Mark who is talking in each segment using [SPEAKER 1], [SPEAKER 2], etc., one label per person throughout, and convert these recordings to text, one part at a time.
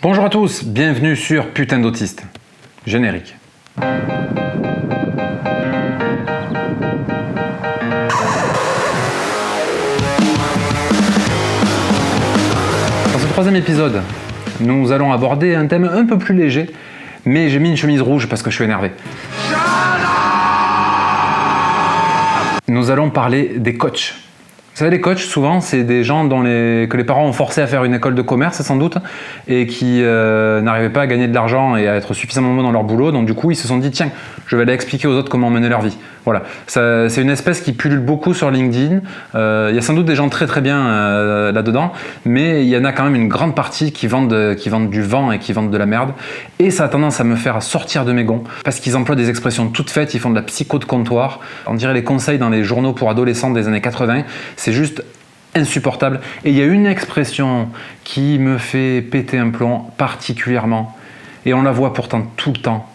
[SPEAKER 1] Bonjour à tous, bienvenue sur Putain d'autiste. Générique. Dans ce troisième épisode, nous allons aborder un thème un peu plus léger, mais j'ai mis une chemise rouge parce que je suis énervé. Nous allons parler des coachs. Vous savez, les coachs, souvent, c'est des gens que les parents ont forcé à faire une école de commerce, sans doute, et qui n'arrivaient pas à gagner de l'argent et à être suffisamment bons dans leur boulot. Donc, du coup, ils se sont dit, tiens, je vais aller expliquer aux autres comment mener leur vie. Voilà. C'est une espèce qui pullule beaucoup sur LinkedIn. Il y a sans doute des gens très très bien là-dedans, mais il y en a quand même une grande partie qui vendent du vent et qui vendent de la merde. Et ça a tendance à me faire sortir de mes gonds, parce qu'ils emploient des expressions toutes faites, ils font de la psycho de comptoir. On dirait les conseils dans les journaux pour adolescents des années 80. C'est juste insupportable. Et il y a une expression qui me fait péter un plomb particulièrement, et on la voit pourtant tout le temps,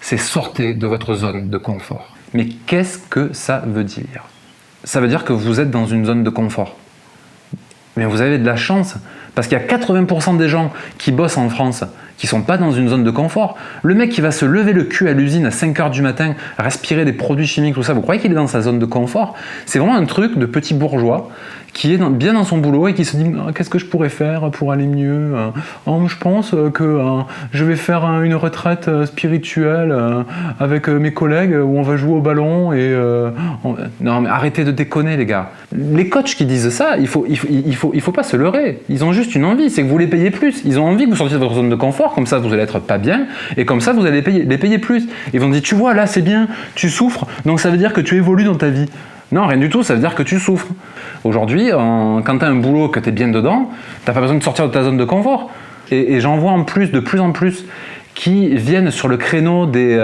[SPEAKER 1] c'est « sortez de votre zone de confort ». Mais qu'est-ce que ça veut dire? Ça veut dire que vous êtes dans une zone de confort. Mais vous avez de la chance, parce qu'il y a 80% des gens qui bossent en France qui ne sont pas dans une zone de confort. Le mec qui va se lever le cul à l'usine à 5h du matin, respirer des produits chimiques, tout ça, vous croyez qu'il est dans sa zone de confort? C'est vraiment un truc de petit bourgeois qui est bien dans son boulot et qui se dit qu'est-ce que je pourrais faire pour aller mieux? Je pense que je vais faire une retraite spirituelle avec mes collègues où on va jouer au ballon et non mais arrêtez de déconner les gars. Les coachs qui disent ça, il faut pas se leurrer. Ils ont juste une envie, c'est que vous les payez plus. Ils ont envie que vous sortiez de votre zone de confort, comme ça vous allez être pas bien et comme ça vous allez les payer plus. Ils vont dire tu vois là c'est bien, tu souffres donc ça veut dire que tu évolues dans ta vie. Non, rien du tout, ça veut dire que tu souffres. Aujourd'hui, quand tu as un boulot, que tu es bien dedans, tu n'as pas besoin de sortir de ta zone de confort. Et j'en vois en plus, de plus en plus, qui viennent sur le créneau des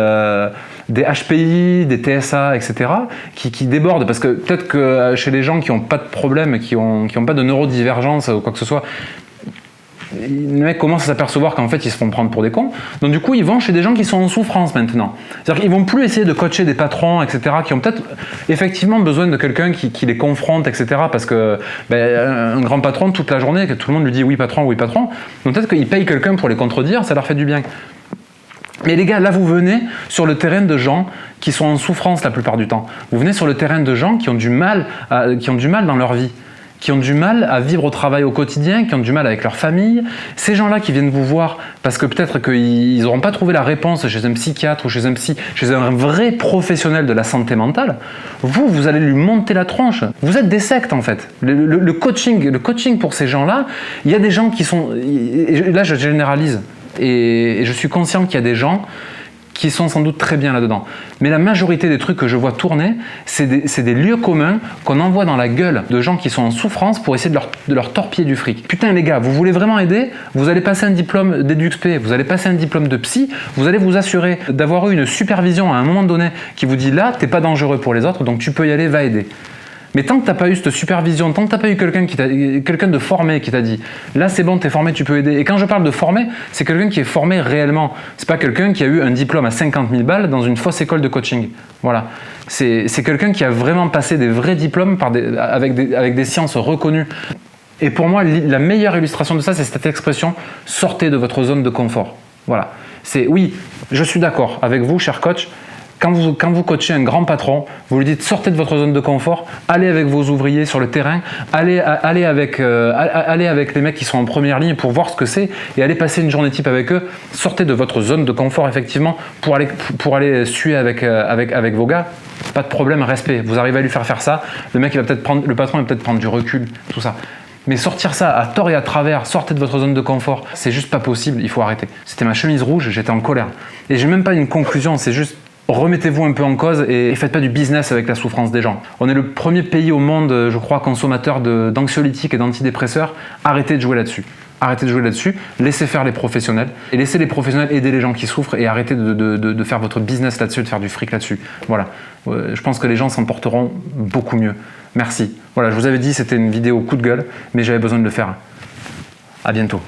[SPEAKER 1] HPI, des TSA, etc., qui débordent. Parce que peut-être que chez les gens qui n'ont pas de problème, qui n'ont pas de neurodivergence ou quoi que ce soit, les mecs commencent à s'apercevoir qu'en fait ils se font prendre pour des cons. Donc du coup ils vont chez des gens qui sont en souffrance maintenant. C'est-à-dire qu'ils vont plus essayer de coacher des patrons, etc., qui ont peut-être effectivement besoin de quelqu'un qui les confronte, etc., parce que un grand patron toute la journée, que tout le monde lui dit oui patron, donc peut-être qu'ils payent quelqu'un pour les contredire, ça leur fait du bien. Mais les gars, là vous venez sur le terrain de gens qui sont en souffrance la plupart du temps. Vous venez sur le terrain de gens qui ont du mal dans leur vie, qui ont du mal à vivre au travail au quotidien, qui ont du mal avec leur famille. Ces gens-là qui viennent vous voir parce que peut-être qu'ils n'auront pas trouvé la réponse chez un psychiatre ou chez un psy, chez un vrai professionnel de la santé mentale, vous allez lui monter la tronche. Vous êtes des sectes en fait. Le coaching pour ces gens-là, il y a des gens qui sont... Là je généralise et je suis conscient qu'il y a des gens qui sont sans doute très bien là-dedans. Mais la majorité des trucs que je vois tourner, c'est des lieux communs qu'on envoie dans la gueule de gens qui sont en souffrance pour essayer de leur torpiller du fric. Putain les gars, vous voulez vraiment aider? Vous allez passer un diplôme d'EduxP, vous allez passer un diplôme de psy, vous allez vous assurer d'avoir eu une supervision à un moment donné qui vous dit là, t'es pas dangereux pour les autres, donc tu peux y aller, va aider. Mais tant que t'as pas eu cette supervision, tant que t'as pas eu quelqu'un de formé qui t'a dit là c'est bon, t'es formé, tu peux aider. Et quand je parle de formé, c'est quelqu'un qui est formé réellement. C'est pas quelqu'un qui a eu un diplôme à 50 000 balles dans une fausse école de coaching. Voilà. C'est quelqu'un qui a vraiment passé des vrais diplômes avec des sciences reconnues. Et pour moi, la meilleure illustration de ça, c'est cette expression « sortez de votre zone de confort ». Voilà. Oui, je suis d'accord avec vous, cher coach. Quand vous coachez un grand patron, vous lui dites sortez de votre zone de confort, allez avec vos ouvriers sur le terrain, allez avec les mecs qui sont en première ligne pour voir ce que c'est et allez passer une journée type avec eux. Sortez de votre zone de confort effectivement pour aller suer avec vos gars. Pas de problème, respect. Vous arrivez à lui faire ça. Le patron va peut-être prendre du recul, tout ça. Mais sortir ça à tort et à travers, sortez de votre zone de confort, c'est juste pas possible. Il faut arrêter. C'était ma chemise rouge, j'étais en colère et j'ai même pas une conclusion. C'est juste remettez-vous un peu en cause et faites pas du business avec la souffrance des gens. On est le premier pays au monde, je crois, consommateur d'anxiolytiques et d'antidépresseurs. Arrêtez de jouer là-dessus. Arrêtez de jouer là-dessus, laissez faire les professionnels et laissez les professionnels aider les gens qui souffrent et arrêtez de faire votre business là-dessus, de faire du fric là-dessus. Voilà. Je pense que les gens s'en porteront beaucoup mieux. Merci. Voilà, je vous avais dit c'était une vidéo coup de gueule, mais j'avais besoin de le faire. À bientôt.